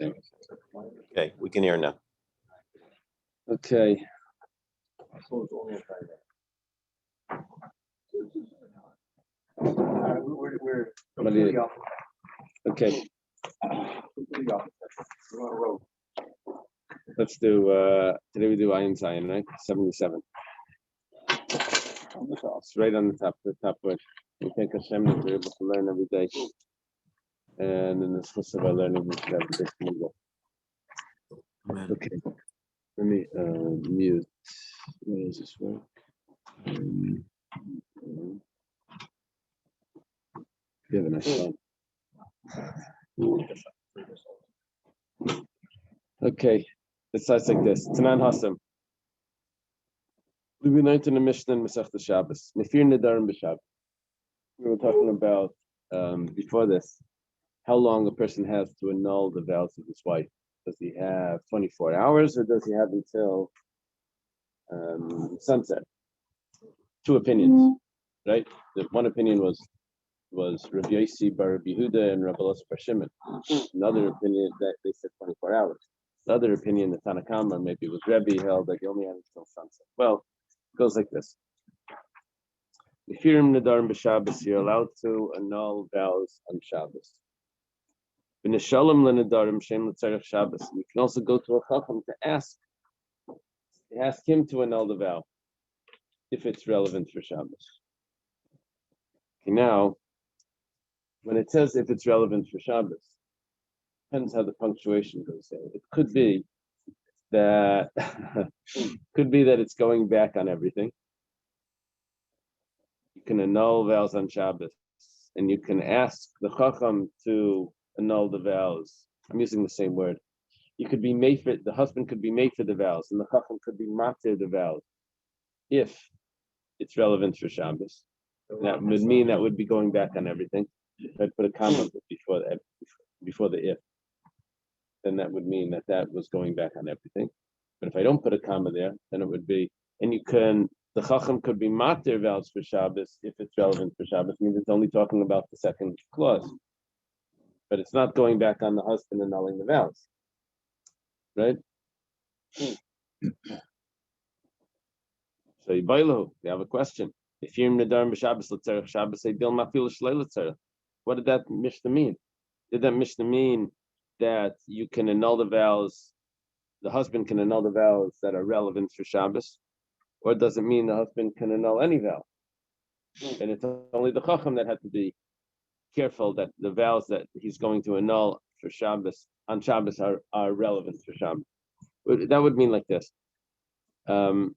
Okay. Okay, we can hear now. Okay. Okay. Let's do today we do Ayin Zion, right? 77. It's right on the top word. We thank Hashem that we're able to learn every day. And in the course of our learning, we should have a big mingle. Okay. Let me mute. Where does this work? You have a nice phone. Okay. It starts like this. Tanan Hassam. We learned in the Mishnah in Masechta Shabbos. Mefir Nedarim B'Shabbos. We were talking about before this how long a person has to annul the vows of his wife. Does he have 24 hours or does he have until sunset? Two opinions, right? The one opinion was Rabbi Yossi bar Rabbi Yehuda and Rabbi Elazar bar Shimon. Another opinion that they said 24 hours. The other opinion, the Tanna Kama, maybe it was Rebbe, held that you only have until sunset. Well, it goes like this. Mefirim Nedarim B'Shabbos, you're allowed to annul vows on Shabbos. V'neshalom leNedarim Shem L'Tzarech Shabbos. You can also go to a Chacham to ask him to annul the vow if it's relevant for Shabbos. Okay, now, when it says if it's relevant for Shabbos, depends how the punctuation goes there. It could be that it's going back on everything. You can annul vows on Shabbos, and you can ask the Chacham to annul the vows. I'm using the same word. You could be made for the husband could be made for the vows, and the Chacham could be matir the vows if it's relevant for Shabbos. That would mean that would be going back on everything. If I put a comma before the if, then that would mean that was going back on everything. But if I don't put a comma there, then it would be, and the Chacham could be matir vows for Shabbos if it's relevant for Shabbos. Means it's only talking about the second clause, but it's not going back on the husband annulling the vows, right? So Yibailu, we have a question. If you're Nedarim B'Shabbos L'Tzarech Shabbos, say Bil Mafil Shlei L'Tzarech. What did that Mishnah mean? Did that Mishnah mean that you can annul the vows, the husband can annul the vows that are relevant for Shabbos? Or does it mean the husband can annul any vow? And it's only the Chacham that had to be careful that the vows that he's going to annul for Shabbos, on Shabbos, are relevant for Shabbos. That would mean like this. When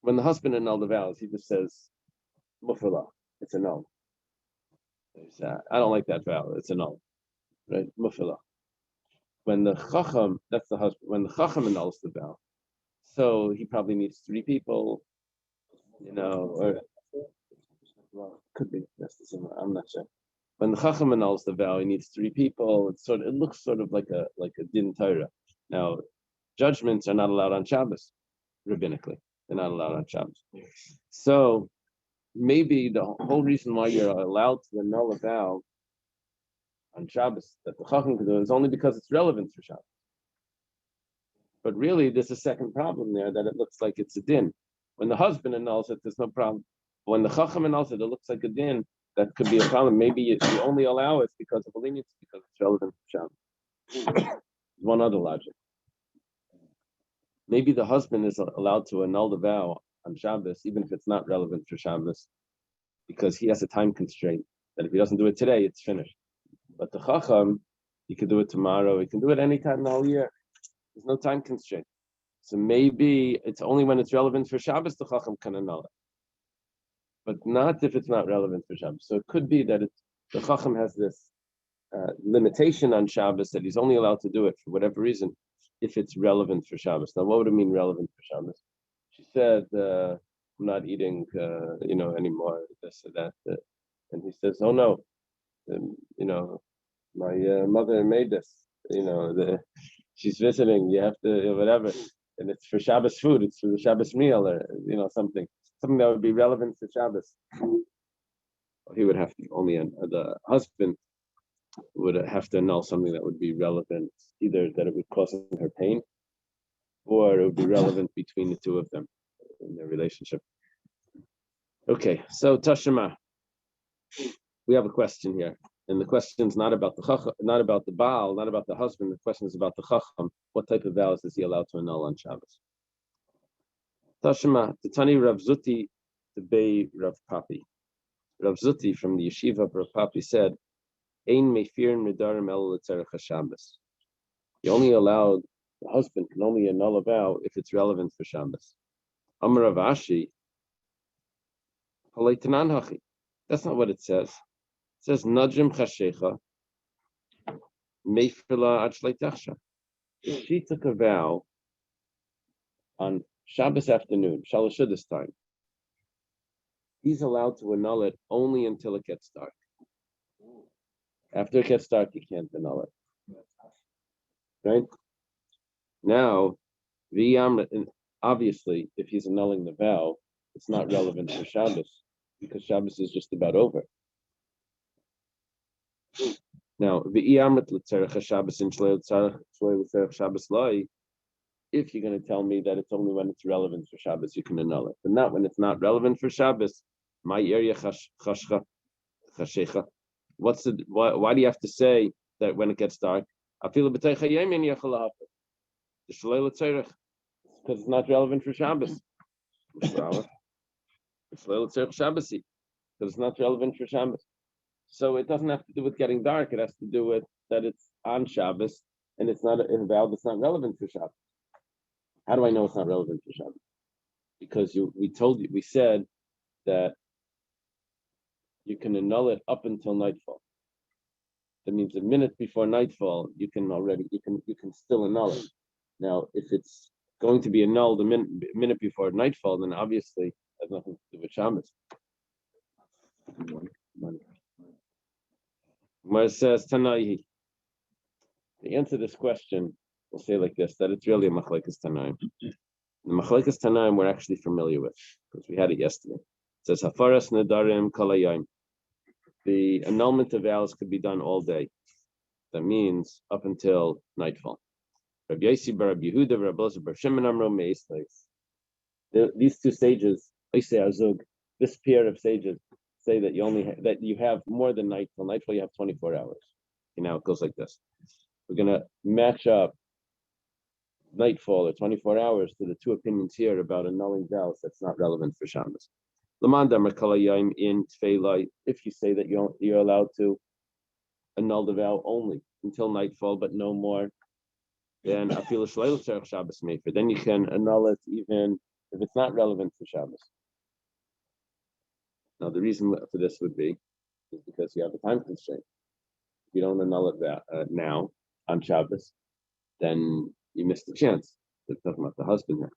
the husband annulled the vows, he just says, Mufala, it's a no. I don't like that vow, it's a no. Right? Mufala. When the Chacham, that's the husband, when the Chacham annuls the vow, so he probably needs 3 people, or well, could be, that's the same, I'm not sure. When the Chacham annuls the vow, he needs 3 people. It looks sort of like a din Torah. Now, judgments are not allowed on Shabbos, rabbinically. They're not allowed on Shabbos. So maybe the whole reason why you're allowed to annul a vow on Shabbos that the Chacham can do is only because it's relevant for Shabbos. But really, there's a second problem there that it looks like it's a din. When the husband annuls it, there's no problem. But when the Chacham annuls it, it looks like a din. That could be a problem. Maybe you only allow it because of a leniency, because it's relevant for Shabbos. One other logic. Maybe the husband is allowed to annul the vow on Shabbos, even if it's not relevant for Shabbos, because he has a time constraint that if he doesn't do it today, it's finished. But the Chacham, he can do it tomorrow, he can do it anytime in the whole year. There's no time constraint. So maybe it's only when it's relevant for Shabbos, the Chacham can annul it. But not if it's not relevant for Shabbos. So it could be that the Chacham has this limitation on Shabbos that he's only allowed to do it for whatever reason, if it's relevant for Shabbos. Now, what would it mean relevant for Shabbos? She said, I'm not eating, anymore, this or that. And he says, oh no, my mother made this, she's visiting, you have to, whatever. And it's for Shabbos food, it's for the Shabbos meal, or, something that would be relevant to Shabbos. He would have to, only the husband would have to annul something that would be relevant, either that it would cause her pain, or it would be relevant between the two of them in their relationship. Okay, so Tashima, we have a question here, and the question is not about the chacham, not about the Baal, not about the husband. The question is about the chacham. What type of vows is he allowed to annul on Shabbos? Tashima, the Tani Rav Zuti, the Bay Rav Papi. Rav Zuti from the yeshiva of Rav Papi said, "Ein mefirin nedarim el l'tzerech haShabbos." He only allowed, the husband can only annul a vow if it's relevant for Shabbos. Amar Rav Ashi, halei tanan hachi. That's not what it says. It says Nedarim chashecha meifila ad shlei tachsha. If she took a vow on Shabbos afternoon, Shalashudas time, he's allowed to annul it only until it gets dark. After it gets dark, he can't annul it. Right? Now, obviously, if he's annulling the vow, it's not relevant for Shabbos because Shabbos is just about over. Now, if you're going to tell me that it's only when it's relevant for Shabbos, you can annul it, but not when it's not relevant for Shabbos. My area chashcha. Why do you have to say that when it gets dark? Because it's not relevant for Shabbos. Because it's not relevant for Shabbos. So it doesn't have to do with getting dark. It has to do with that it's on Shabbos and it's not a vow that's not relevant for Shabbos. How do I know it's not relevant for Shabbos? Because we said that you can annul it up until nightfall. That means a minute before nightfall, you can still annul it. Now, if it's going to be annulled a minute before nightfall, then obviously it has nothing to do with Shabbos. Mar says Tanaihi. To answer this question, we'll say like this: that it's really a machlekes Tanaim. The machlekes Tanaim we're actually familiar with because we had it yesterday. It says Hafaras Nedarim Kalayim. The annulment of vows could be done all day. That means up until nightfall. Rabbi Yosi bar Rabbi Yehuda, Rabbi Elazar bar Shimon Amro Meisleis. These two sages, this pair of sages, say that you have more than nightfall. Nightfall you have 24 hours. Now it goes like this. We're gonna match up nightfall or 24 hours to the two opinions here about annulling vows that's not relevant for Shabbos. If you say that you're allowed to annul the vow only until nightfall, but no more, then then you can annul it even if it's not relevant for Shabbos. Now the reason for this would be is because you have a time constraint. If you don't annul it now on Shabbos, then you missed the chance. They're talking about the husband here.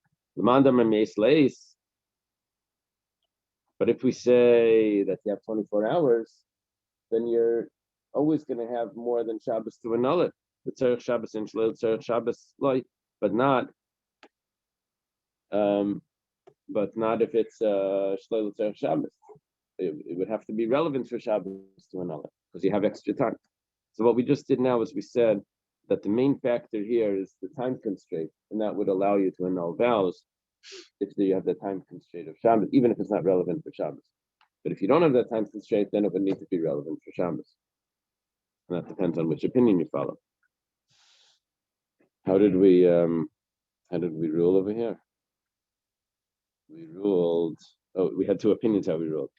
But if we say that you have 24 hours, then you're always going to have more than Shabbos to annul it. The Tzarech Shabbos and Shleil Tzarech Shabbos light, but not if it's Shleil Tzarech Shabbos. It would have to be relevant for Shabbos to annul it because you have extra time. So what we just did now is we said that the main factor here is the time constraint, and that would allow you to annul vows if you have the time constraint of Shabbos, even if it's not relevant for Shabbos. But if you don't have that time constraint, then it would need to be relevant for Shabbos. And that depends on which opinion you follow. How did we rule over here? We ruled. Oh, we had two opinions how we ruled.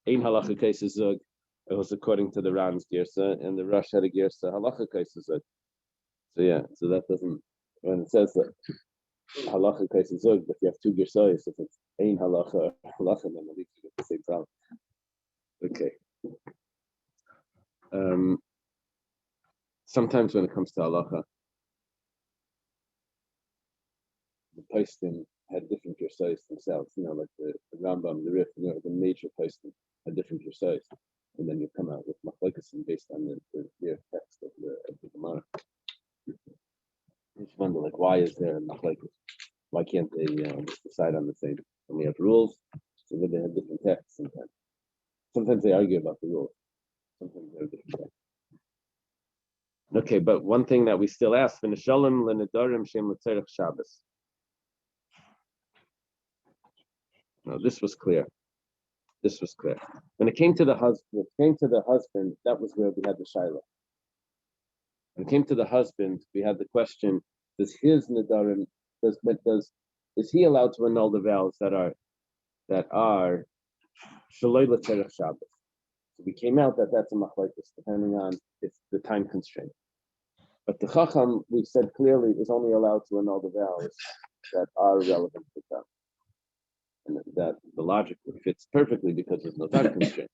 Ein halacha cases zug. It was according to the Ran's girsa, and the Rosh had a girsa halacha cases zug. So yeah, so that doesn't. When it says that halacha cases zug, but you have two girsayos, if it's ein halacha halacha, then at least you get the same problem. Okay. Sometimes when it comes to halacha, the postim had different girsayos themselves. Like the Rambam, the Rif, the major postim had different girsayos, and then you come out with machlokes based on the text of the Gemara. You just wonder, why is there a machlokes? Why can't they just decide on the same? And we have rules, so that they have different texts sometimes. Sometimes they argue about the rules. Sometimes they have different texts. Okay, but one thing that we still ask, v'nishalem l'nedarim shem l'tzerech Shabbos. No, this was clear. This was clear. When it came to the husband, that was where we had the shaila. When it came to the husband, we had the question: does his nedarim, is he allowed to annul the vows that are shaloi l'tzerech Shabbos? So we came out that that's a machlokes, depending on it's the time constraint. But the chacham, we said clearly, is only allowed to annul the vows that are relevant to them. And that the logic fits perfectly because there's no time constraint.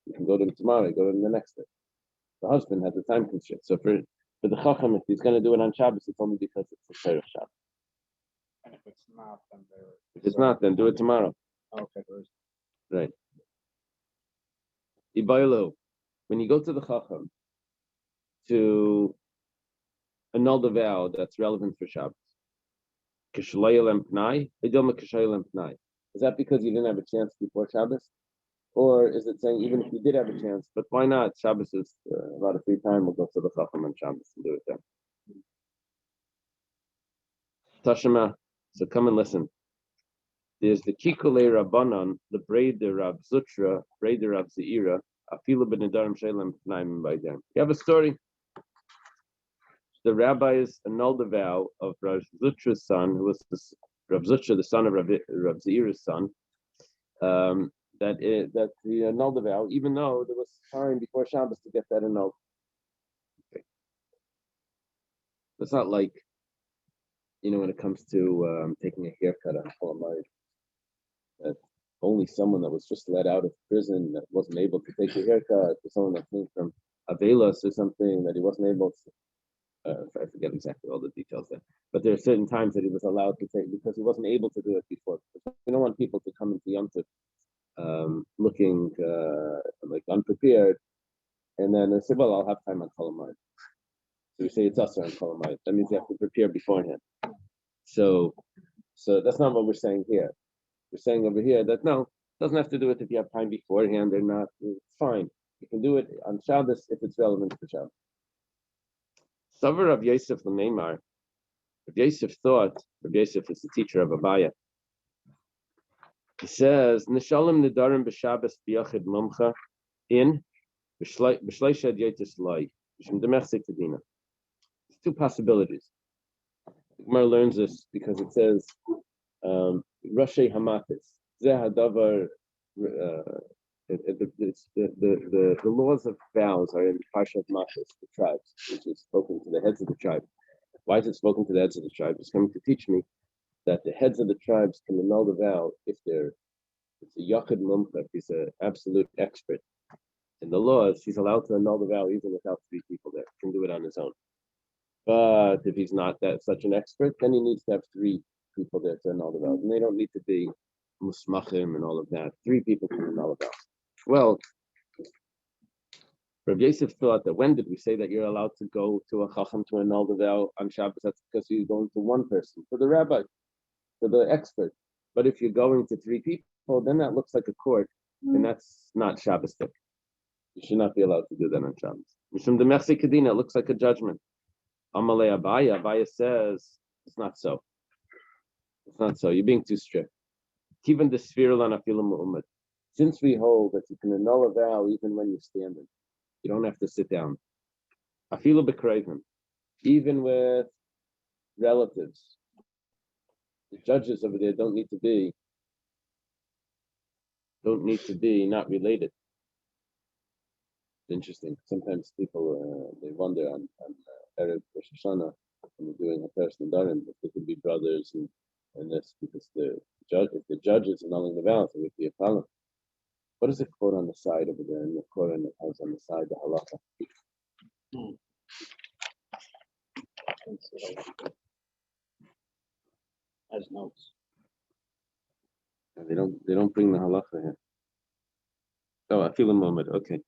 You can go to him tomorrow, go to him the next day. The husband has a time constraint. So for the chacham, if he's going to do it on Shabbos, it's only because it's a Tzerech Shabbos. And if it's not, then If it's not, then do it tomorrow. okay. Right. Ibaylo, when you go to the chacham to annul the vow that's relevant for Shabbos, is that because you didn't have a chance before Shabbos? Or is it saying even if you did have a chance, but why not? Shabbos is a lot of free time, we'll go to the chacham on Shabbos and do it then. Tashema, so come and listen. There's the Kikule Rabbanan, the Breder Rab Zutra, Breder Rab Zeira, Afilu ben Nedarim Shalem Pnaim by them. You have a story. The rabbis annulled the vow of Rab Zutra's son, who was Rab Zutra, the son of Rab Zeira's son, that he annulled the vow, even though there was time before Shabbos to get that annulled. Okay. It's not like, when it comes to taking a haircut on Cholamayid, that only someone that was just let out of prison that wasn't able to take a haircut, or someone that came from Avelos or something that he wasn't able to. I forget exactly all the details there, but there are certain times that he was allowed to take because he wasn't able to do it before. We don't want people to come into Yom Tov looking like unprepared, and then they say, "Well, I'll have time on Cholamayid." So we say it's us on Cholamayid. That means you have to prepare beforehand. So that's not what we're saying here. We're saying over here that no, it doesn't have to do it if you have time beforehand or not. It's fine. You can do it on Shabbos if it's relevant for Shabbos. Savar Rav Yosef l'Neimar. Rav Yosef thought, Rav Yosef is the teacher of Abaya. He says, Nishalim Nedarim b'Shabbos b'Yachid Mumcha in b'Shleished Yotis Loi b'Shem Demechsek Tedina. There's two possibilities. The Gemara learns this because it says Rashi Hamatis. Zeh Hadavar. The laws of vows are in Parshat Matis, the tribes, which is spoken to the heads of the tribe. Why is it spoken to the heads of the tribe? It's coming to teach me that the heads of the tribes can annul the vow if it's a Yachid Mumcha, if he's an absolute expert in the laws, he's allowed to annul the vow even without three people there. He can do it on his own. But if he's not such an expert, then he needs to have three people there to annul the vows. And they don't need to be musmachim and all of that. Three people can annul the vow. Well, Rav Yosef thought that when did we say that you're allowed to go to a chacham to annul the vow on Shabbos? That's because you're going to one person, for the rabbi, for the expert. But if you're going to three people, then that looks like a court, and that's not Shabbos-dik. You should not be allowed to do that on Shabbos. Mishum demechse kedina, it looks like a judgment. Amalei Abaya says it's not so. It's not so. You're being too strict. Kivan desfir lan afilu mu'umad. Since we hold that you can annul a vow even when you're standing, you don't have to sit down. Afilu b'kreiven, even with relatives. The judges over there don't need to be not related. It's interesting. Sometimes people they wonder on Erev Rosh Hashanah when they're doing a person Nedarim if they could be brothers and this because if the judges annulling the vows, it would be a problem. What does it quote on the side over there in the Quran that has on the side the halacha? As notes. They don't bring the halacha here. Oh, I feel a moment. Okay.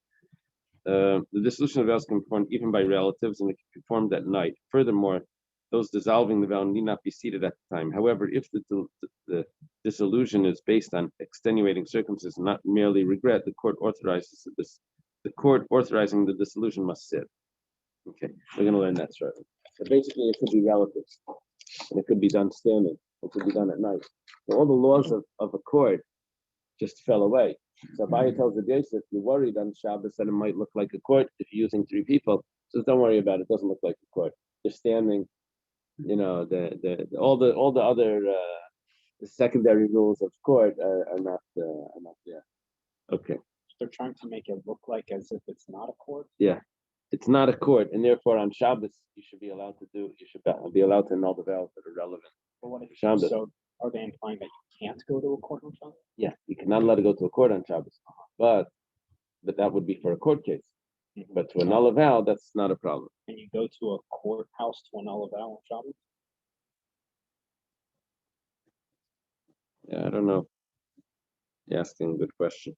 The dissolution of vows can be performed even by relatives, and it can be performed at night. Furthermore, those dissolving the vow need not be seated at the time. However, if the dissolution is based on extenuating circumstances, not merely regret, the court authorizing the dissolution must sit. Okay. We're going to learn that shortly. So basically, it could be relatives, and it could be done standing. It could be done at night. So all the laws of a court just fell away. So Abaya tells the Yosef, you're worried on Shabbos that it might look like a court if you're using 3 people. So don't worry about it. It doesn't look like a court. They're standing. You know, all the other the secondary rules of court are not there. Okay. They're trying to make it look like as if it's not a court. Yeah, it's not a court, and therefore on Shabbos you should be allowed to be allowed to annul the vows that are relevant. But what if Shabbos. so? Are they implying that you can't go to a court on Shabbos? Yeah, you cannot let it go to a court on Shabbos, but that would be for a court case. But to annul a vow, that's not a problem. Can you go to a courthouse to annul a vow on Shabbos? Yeah, I don't know. You're asking a good question.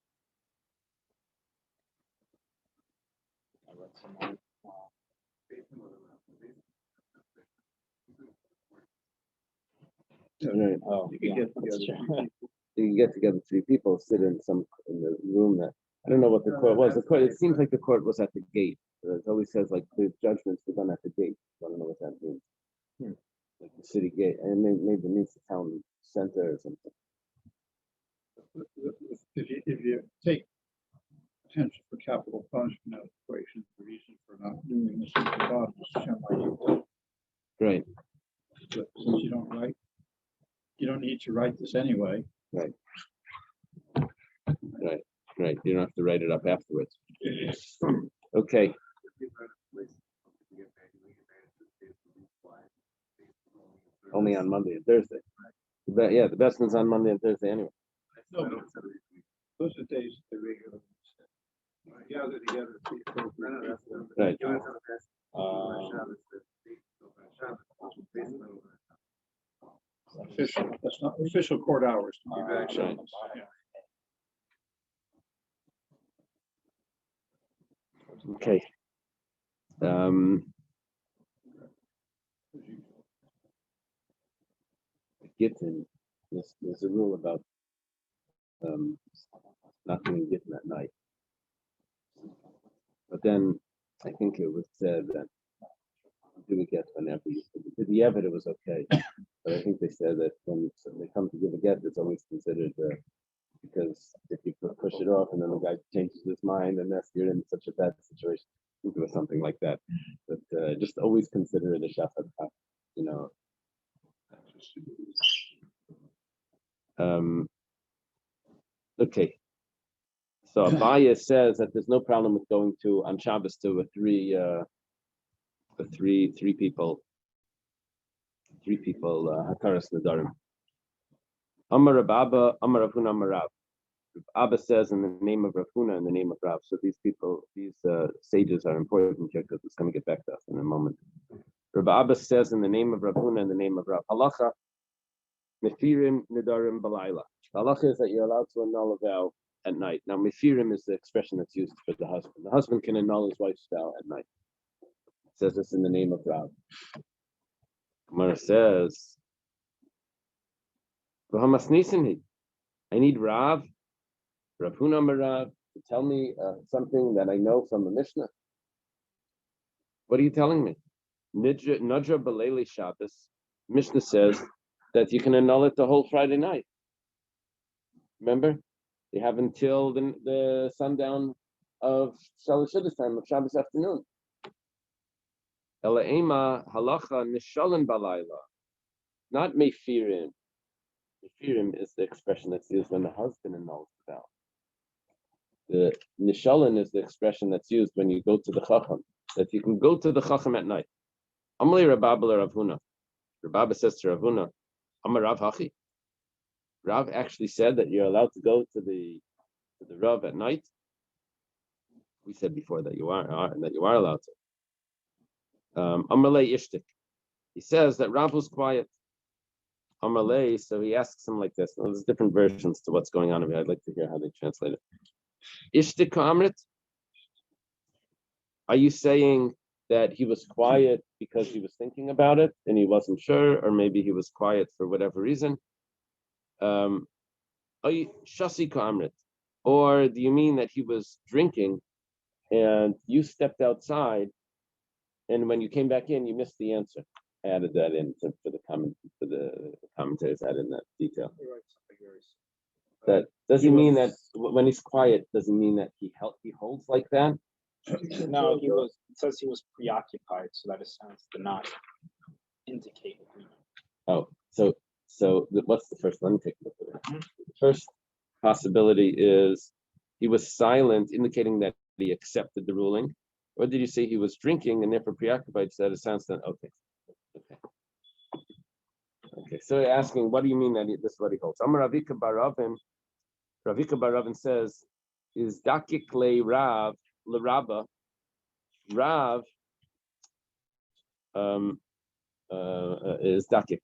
I read somewhere. Right. Oh, You can yeah, get that's together. true. You can get together 3 people, sit in the room that I don't know what the court was. The court, it seems like the court was at the gate. It always says like the judgments were done at the gate. I don't know what that means. Like the city gate, and maybe it means the town center or something. If you take potential for capital punishment out of the equation, the reason for not doing this at the bottom is Shem like you did. Right. But since you don't need to write this anyway. Right. You don't have to write it up afterwards. Okay. Only on Monday and Thursday. Yeah, the best one's on Monday and Thursday anyway. No, but those are days the regular. Gather together. Right. Official, that's not official court hours. Right. Yeah. Okay. Gittin, there's a rule about not doing Gittin at night. But then I think it was said that do a get whenever you did the Evid, it was okay. But I think they said that when they come to give a get, it's always considered because if you push it off and then the guy changes his mind and that's you're in such a bad situation. I think it was something like that. But just always consider it a shafat, you know. Okay. So Abaya says that there's no problem with going to on Shabbos to a three people Hakaras Nedarim. Amar Rav Abba, Amar Rav Huna, Amar Rav. Abba says in the name of Rav Huna, in the name of Rav. So these people, these sages are important here because it's going to get back to us in a moment. Rav Abba says in the name of Rav Huna, in the name of Rav. Halacha, Mefirim Nedarim Balayla. Halacha is that you're allowed to annul a vow at night. Now, Mefirim is the expression that's used for the husband. The husband can annul his wife's vow at night. It says this in the name of Rav. Gemara says, I need Rav Huna Marav, to tell me something that I know from the Mishnah. What are you telling me? Nudra Baleli Shabbos. Mishnah says that you can annul it the whole Friday night. Remember? You have until the sundown of Shalosh time of Shabbos afternoon. Elaima halacha nishalan balayla, not mefirim. Mefirim is the expression that's used when the husband annuls the vow. The nishalan is the expression that's used when you go to the chacham. That you can go to the chacham at night. Amalei Rababa Rav Huna. Rababa says to Rav Huna, Amar Rav Hachi. Rav actually said that you're allowed to go to the Rav at night. We said before that you are allowed to. Amalei Ishtik. He says that Rav was quiet. Amalei, so he asks him like this. Now, there's different versions to what's going on over here. I'd like to hear how they translate it. Ishtik Amrit. Are you saying that he was quiet because he was thinking about it and he wasn't sure, or maybe he was quiet for whatever reason? Are you Shasi Amrit? Or do you mean that he was drinking and you stepped outside And when you came back in, you missed the answer. I added that in for the commentators added in that detail. That doesn't mean that when he's quiet doesn't mean that he holds like that. No, it says he was preoccupied, so that is sounds to not indicate agreement. Oh, what's the first? Let me take a look at it. The first possibility is he was silent, indicating that he accepted the ruling. Or did you say he was drinking and therefore preoccupied? So that it sounds that okay. So you're asking, what do you mean that this is what he holds? Amar Ravika Baravin says, is dakik le Rav l'Rabba Rav is dakik.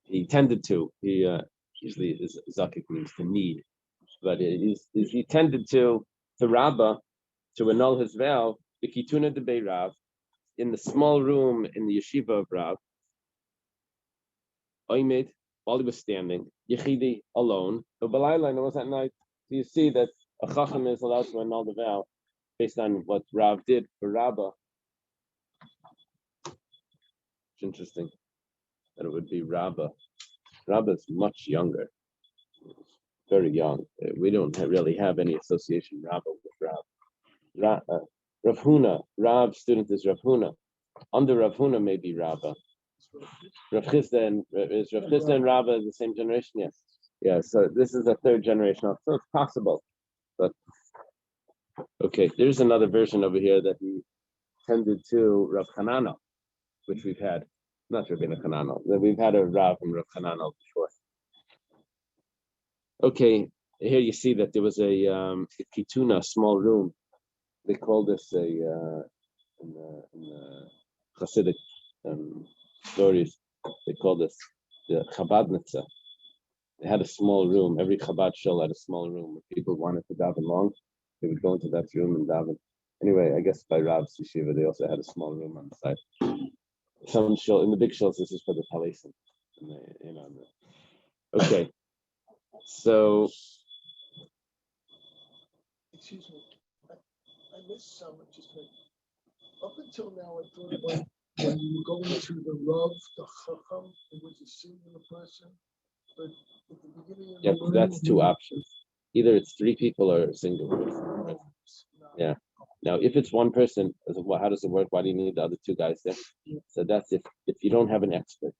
He tended to. He usually is zakik means to need, but he tended to Rabba to annul his vow. B'kituna de Rav in the small room in the yeshiva of Rav. Oimid while he was standing, Yechidi alone. But Balayla, it was at night. So you see that a chacham is allowed to annul the vow based on what Rav did for Rabba. It's interesting that it would be Rabba. Rabba is much younger, very young. We don't really have any association Rabba with Rav. Rav Huna, Rav's student is Rav Huna. Under Rav Huna may be Rabba. Rav Chisda and Rabba the same generation? Yes. Yeah, so this is a third generation. So it's possible. But okay, there's another version over here that he tended to Rav Hanano, which we've had. Not Rabbeinu Hanano. We've had a Rav from Rav Hanano before. Okay, here you see that there was a kituna, small room. They call this in the Hasidic stories, they call this the Chabadnitza. They had a small room. Every Chabad shul had a small room. If people wanted to daven long, they would go into that room and daven. Anyway, I guess by Rav's yeshiva, they also had a small room on the side. Some shul, in the big shuls, this is for the Talisim. Okay. So. Excuse me. I missed some. Up until now, I thought when you were going to the Rav, the Chacham, it was a singular person. But at the beginning of the That's two options. Either it's three people or a single person. Right? Yeah. Now, if it's one person, how does it work? Why do you need the other two guys there? So that's if you don't have an expert.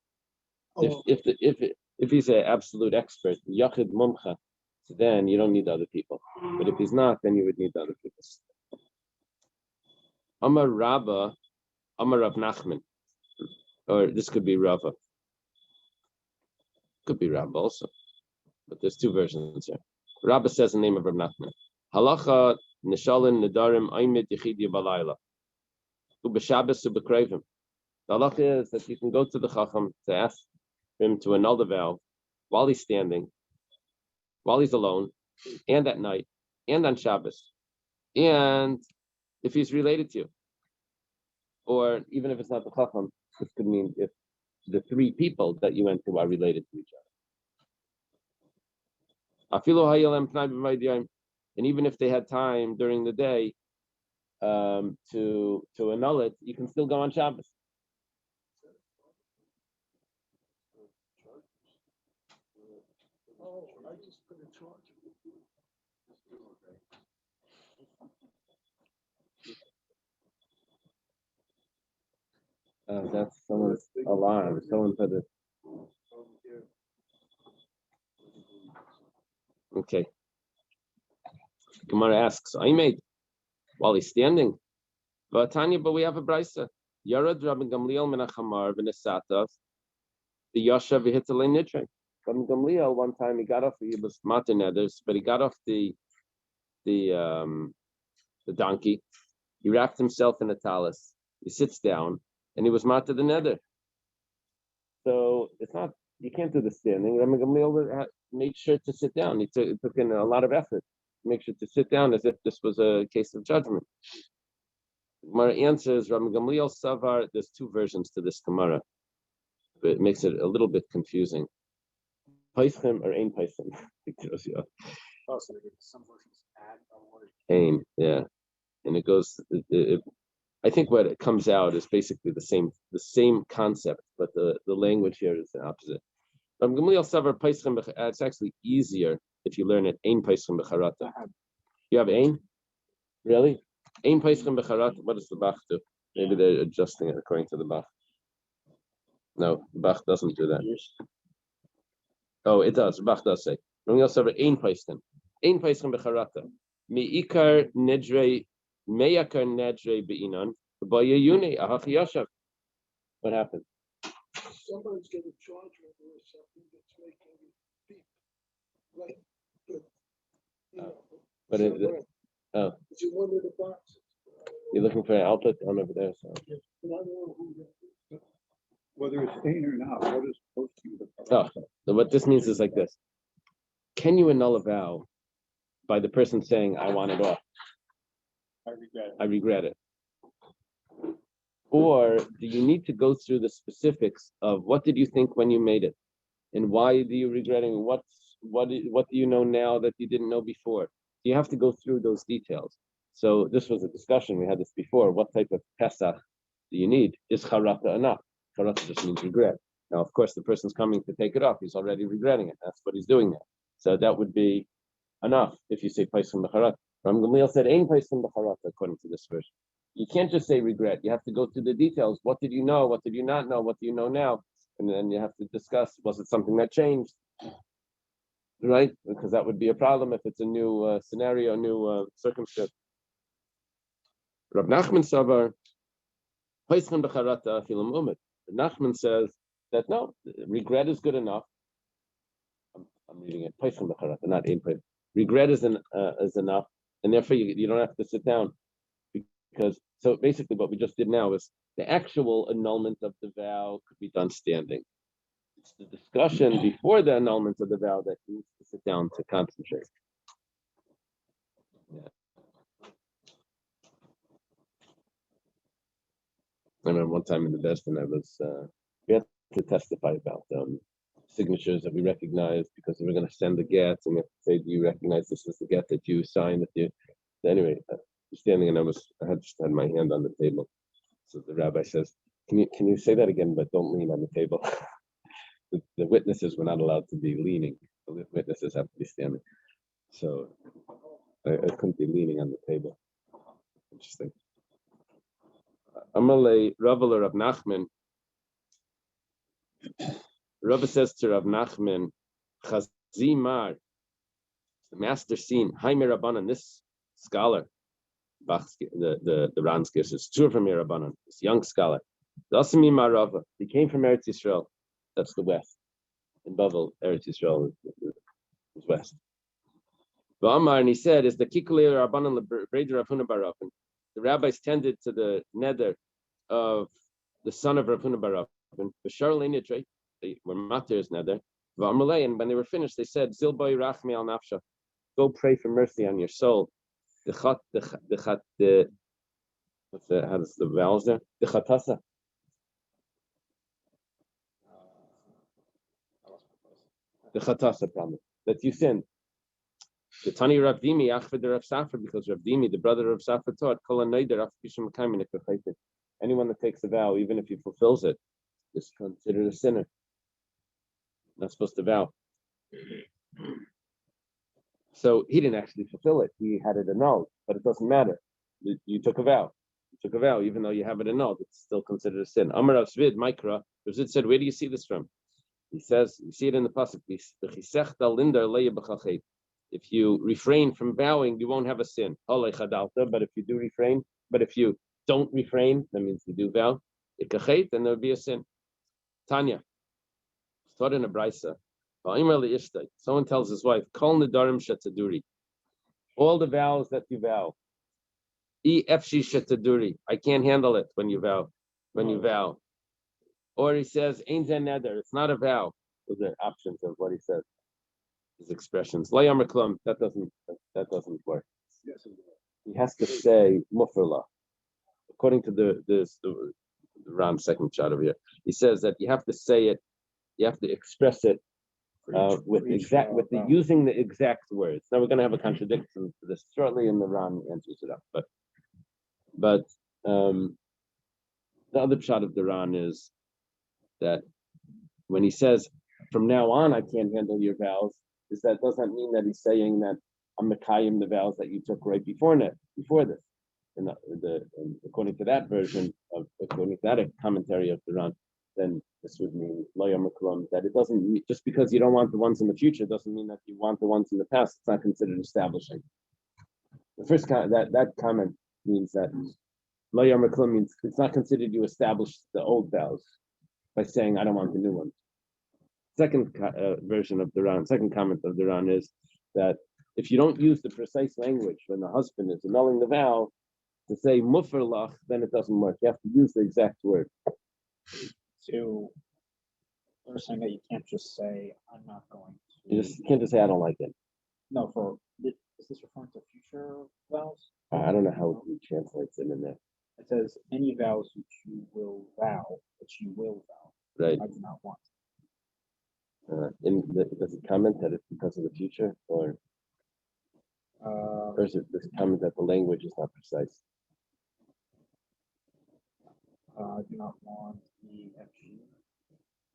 If he's an absolute expert, Yachid Mumcha, so then you don't need the other people. But if he's not, then you would need the other people. Amar Rabba, Amar Rav Nachman, or this could be Rava. Could be Rabba also, but there's two versions here. Rabba says the name of Rav Nachman. Halacha nishalin nedarim aimid yichidi balayla. Ubeshabes ubekravim. The halacha is that you can go to the chacham to ask him to annul the vow while he's standing, while he's alone, and at night, and on Shabbos, and if he's related to you, or even if it's not the chacham, this could mean if the three people that you went to are related to each other. And even if they had time during the day to annul it, you can still go on Shabbos. Oh, I just put a charge. That's someone's alarm. Someone put it. Okay. Gemara asks, I made while he's standing. But Tanya, but we have a brisa. Yarad Rabbi Gamliel Menachamar v'Nesatav the Yasha v'Hitzalei Nitre. Rabbi Gamliel one time he got off. He was Mata Neders, but he got off the donkey. He wrapped himself in a talis. He sits down, and he was Mata the Neder. So it's not, you can't do the standing. Rabbi Gamliel made sure to sit down. It took in a lot of effort to make sure to sit down as if this was a case of judgment. Gemara answers, Rabbi Gamliel Savar, there's two versions to this Gemara, but it makes it a little bit confusing. Paischem or Ein Paischem? Oh, so some versions add a word. Ein, yeah. And it goes, I think what it comes out is basically the same concept, but the language here is the opposite. It's actually easier if you learn it. Ein paischem becharata. You have ein? Really? Ein paischem becharata. What does the Bach do? Maybe they're adjusting it according to the Bach. No, the Bach doesn't do that. Oh, it does. Bach does say. Ein paischem. Ein paischem becharata. Meikar nedre meyakar nedre beinan. What happened? Somebody's gonna charge me for something that's making me beep, right? But It's in one of the boxes. You're looking for an outlet on over there. So. But I don't know who that is. Whether it's in or not, what is posting the? So what this means is like this. Can you annul a vow by the person saying, I want it off? I regret it. Or do you need to go through the specifics of what did you think when you made it? And why do you regretting? What do you know now that you didn't know before? You have to go through those details. So this was a discussion, we had this before. What type of Pesach do you need? Is charata enough? Charata just means regret. Now, of course, the person's coming to take it off. He's already regretting it. That's what he's doing there. So that would be enough if you say Paisam B'charat. Ram Gamliel said, Ain't Paisam B'charat, according to this verse. You can't just say regret. You have to go through the details. What did you know? What did you not know? What do you know now? And then you have to discuss, was it something that changed? Right? Because that would be a problem if it's a new scenario, new circumstance. Rav Nachman Savar, Paisam B'charat Afilam Umid. Nachman says that no, regret is good enough. I'm reading it. Paisam B'charat, not Ein Paisam. Regret is enough, and therefore you don't have to sit down. Because so basically what we just did now is the actual annulment of the vow could be done standing. It's the discussion before the annulment of the vow that you need to sit down to concentrate. Yeah. I remember one time in the best, and I was we had to testify about signatures that we recognized because we were going to send the get, and we have to say, do you recognize this is the get that you signed? That you anyway. Standing, and I had just had my hand on the table. So the rabbi says, "Can you say that again, but don't lean on the table." the witnesses were not allowed to be leaning. The witnesses have to be standing. So I couldn't be leaning on the table. Interesting. Amalei Rav Rav Nachman. Rabbi says to Rav Nachman, Chazimar, the master scene, Haime Rabbanan, this scholar. The Ranskish is true from Rabbanan, this young scholar. Dasimi Marava, he came from Eretz Yisrael. That's the west. In Bavel, Eretz Yisrael is west. V'amar, and he said, is the Kikule Rabbanan Lebreder Rav Huna bar Rav. The rabbis tended to the neder of the son of Rav Huna bar Rav. They were mater's neder. V'amalei, and when they were finished, they said, Zilboi Rachmi al Nafsha, go pray for mercy on your soul. How does the vowels there? The chatasa. The chatasa problem that you sinned. The Tani Rav Dimi Achved Rav Safra, because Rav Dimi, the brother of Safra, taught anyone that takes a vow, even if he fulfills it, is considered a sinner. Not supposed to vow. So he didn't actually fulfill it. He had it annulled, but it doesn't matter. You took a vow. You took a vow, even though you have it annulled, it's still considered a sin. Amar Rav Zvid, Mikra, Rav Zvid said, where do you see this from? He says, you see it in the pasuk. If you refrain from vowing, you won't have a sin. But if you do refrain, but if you don't refrain, that means you do vow, then there would be a sin. Tanya, taught in a brisa. Someone tells his wife, Kol Nedarim Shetaduri. All the vows that you vow. Efshi Shetaduri. I can't handle it when you vow. Or he says, Ein Zen Neder. It's not a vow. Those are options of what he says. His expressions. Layamar Klum. That doesn't work. He has to say Mufrala. According to the Ram's second shot over here, he says that you have to say it. You have to express it. Using the exact words. Now we're going to have a contradiction to this shortly, and the Ram answers it up. But The other pshat of the Ran is that when he says, from now on, I can't handle your vows, doesn't mean that he's saying that I'm Mekayim the vows that you took right before this. And according to that according to that commentary of the Ran, then this would mean that it doesn't mean, just because you don't want the ones in the future doesn't mean that you want the ones in the past. It's not considered establishing. The first that comment means that Lo Yom Klum means it's not considered you established the old vows by saying I don't want the new ones. Second version of the Ran, second comment of the Ran is that if you don't use the precise language when the husband is annulling the vow to say mufarlach, then it doesn't work. You have to use the exact word. So you're saying that you can't just say I'm not going to. You can't just say I don't like it. No, is this referring to future vows? I don't know how he translates it in there. It says any vows which you will vow. Right. I do not want. Does it comment that it's because of the future, or does it comment that the language is not precise? I do not want the FG.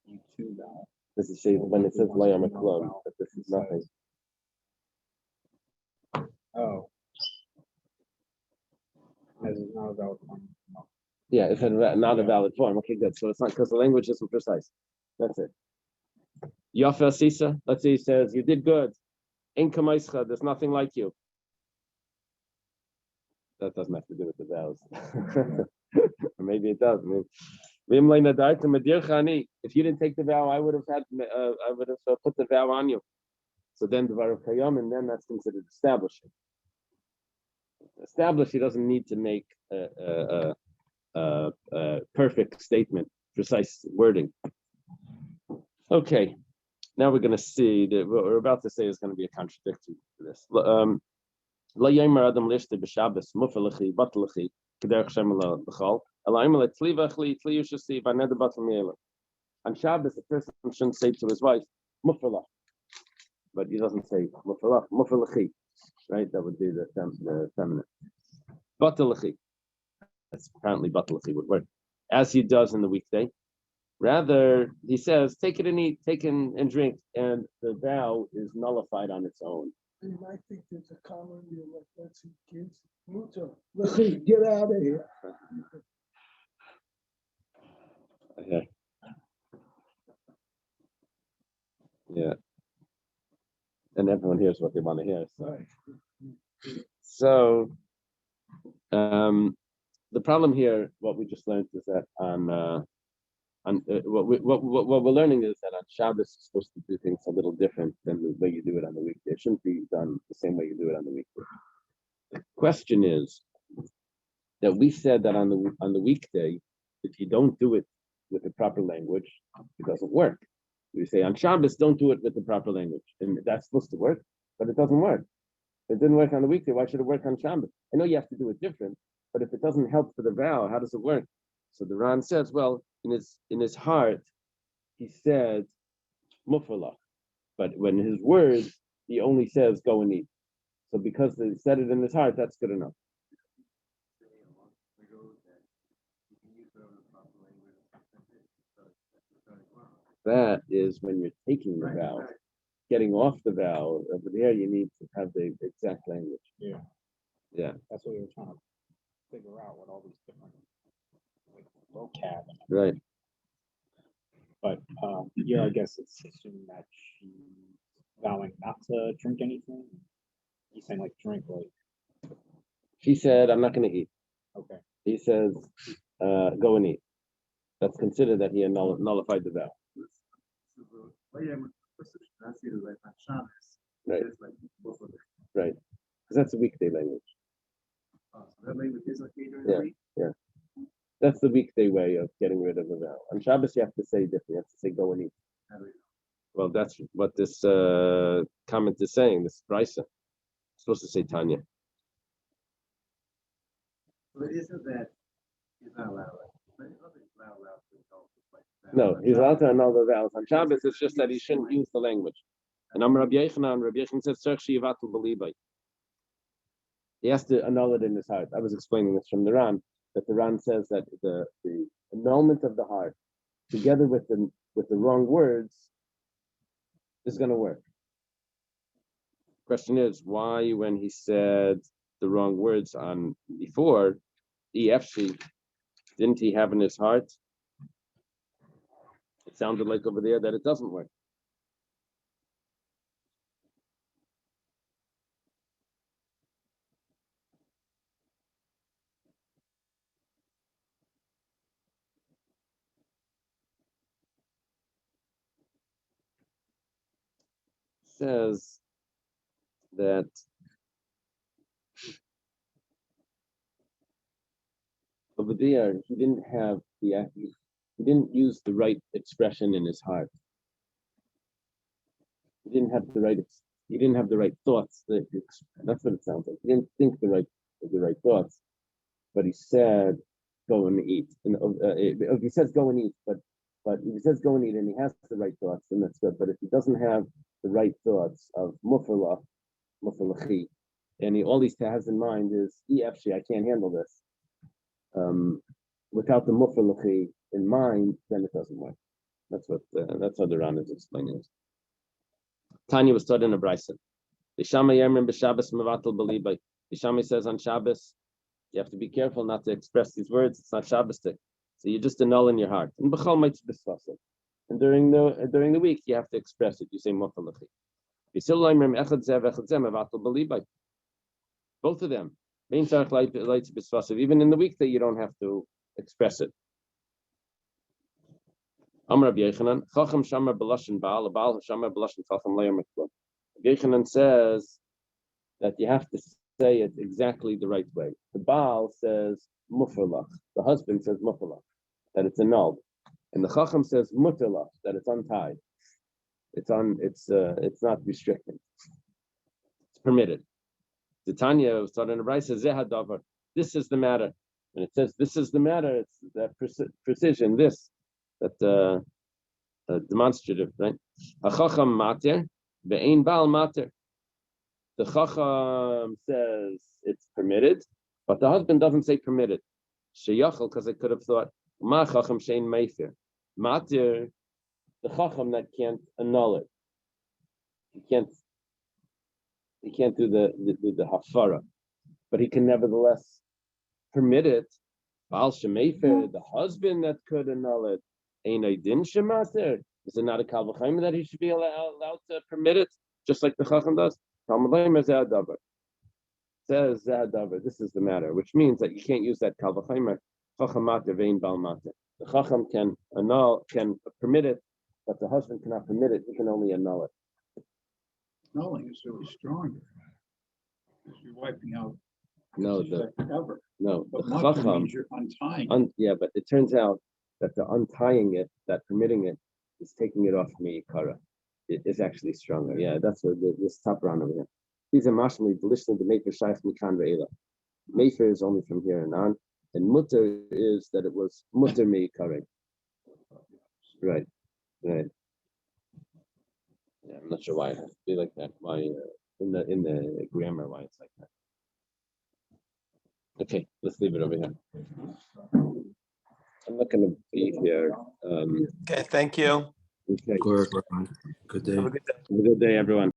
You too vow. Does it say when it says lay on a club that this is nothing? Oh. As is not a valid form. No. Yeah, it's not a valid form. Okay, good. So it's not because the language isn't precise. That's it. Yafa Sisa, let's say he says, you did good. In Kamaischa, there's nothing like you. That doesn't have to do with the vows. Or maybe it does. If you didn't take the vow, I would have put the vow on you. So then the Dvar Kayam, and then that's considered establishing. Established, he doesn't need to make a perfect statement, precise wording. Okay, now we're going to see that what we're about to say is going to be a contradiction to this. On Shabbos, a person shouldn't say to his wife, "Mufalach," but he doesn't say "Mufalach," "Mufalachi," right? That would be the feminine. Batalachi. That's apparently batalachi would work, as he does in the weekday. Rather, he says, "Take it and eat, take and drink," and the vow is nullified on its own. And I think there's a common rule like let's see kids. Muta, let's get out of here. Okay. Yeah. And everyone hears what they want to hear. So the problem here, what we just learned is that what we're learning is that on Shabbos you're supposed to do things a little different than the way you do it on the weekday. It shouldn't be done the same way you do it on the weekday. The question is that we said that on the weekday, if you don't do it with the proper language, it doesn't work. We say on Shabbos, don't do it with the proper language, and that's supposed to work, but it doesn't work. If it didn't work on the weekday, why should it work on Shabbos? I know you have to do it different, but if it doesn't help for the vow, how does it work? So the Ran says, well, in his heart, he said mufalach, but when his words, he only says go and eat. So because he said it in his heart, that's good enough. That is when you're taking the vow. Getting off the vow, but here you need to have the exact language. Yeah. Yeah. That's what we were trying to figure out, what all these different vocab. Right. But yeah, I guess it's assuming that she's vowing not to drink anything. He's saying like drink, like. She said, "I'm not going to eat." Okay. He says, "Go and eat." That's considered that he nullified the vow. Right. Right. Because that's a weekday language. Yeah. Yeah. That's the weekday way of getting rid of a vow. On Shabbos, you have to say different. You have to say go and eat. Well, that's what this comment is saying. This Brisa. It's supposed to say Tanya. But isn't that he's not allowed? No, he's allowed to annul the vows. On Shabbos, it's just that he shouldn't use the language. And Rabbi Yechon says, he has to annul it in his heart. I was explaining this from the Ran, that the Ran says that the annulment of the heart, together with the wrong words, is going to work. Question is, why, when he said the wrong words on before, EFC, didn't he have in his heart? It sounded like over there that it doesn't work. Says that over there he didn't have he didn't use the right expression in his heart. He didn't have the right thoughts. That's what it sounds like. He didn't think the right thoughts, but he said, "Go and eat." And if he says, "Go and eat," but if he says, "Go and eat," and he has the right thoughts, then that's good. But if he doesn't have the right thoughts of mufalachi, and all he has in mind is EFC, I can't handle this. Without the mufalachi in mind, then it doesn't work. That's how the Ran is explaining it. Tanya was taught in a brisa. Ishami says on Shabbos, you have to be careful not to express these words. It's not Shabbostic. So you just annul in your heart. And during the week, you have to express it. You say mufalachi. Both of them. Even in the week that you don't have to express it. Yechanan says that you have to say it exactly the right way. The Baal says mufalach. The husband says mufalach, that it's annulled. And the Chacham says mutalach, that it's untied. It's not restricted. It's permitted. The Tanya was taught in the Brisa, Zehadavar. This is the matter. And it says this is the matter. It's that precision. That demonstrative, right? Hachacham mater, be'ein Baal mater. The Chacham says it's permitted, but the husband doesn't say permitted. Sheyachal, because I could have thought, Ma Chacham shein meifir. Mater, the Chacham that can't annul it. He can't do the hafara, but he can nevertheless permit it. Baal shemefer, the husband that could annul it. Einay din shemater. Is it not a kal v'chaim that he should be allowed to permit it, just like the Chacham does? Says Zahadavar, this is the matter, which means that you can't use that kal v'chaim. Chacham mater vein bal mater. The Chacham can permit it, but the husband cannot permit it. He can only annul it. Nulling is really stronger. Because you're wiping out. But But the mutter Chacham, means you're untying. but it turns out that the untying it, that permitting it, is taking it off meikara. It is actually stronger. Yeah, that's what this top round over here. These are mashmali listening to Mefer Shaykh Mikan Ve'ela. Mefer is only from here and on, and mutter is that it was mutter meikara. Right. Yeah, I'm not sure why it has to be like that. Why in the grammar why it's like that. Okay, let's leave it over here. I'm not going to be here. Okay, thank you. Okay. Good day. Have a good day. Have a good day, everyone.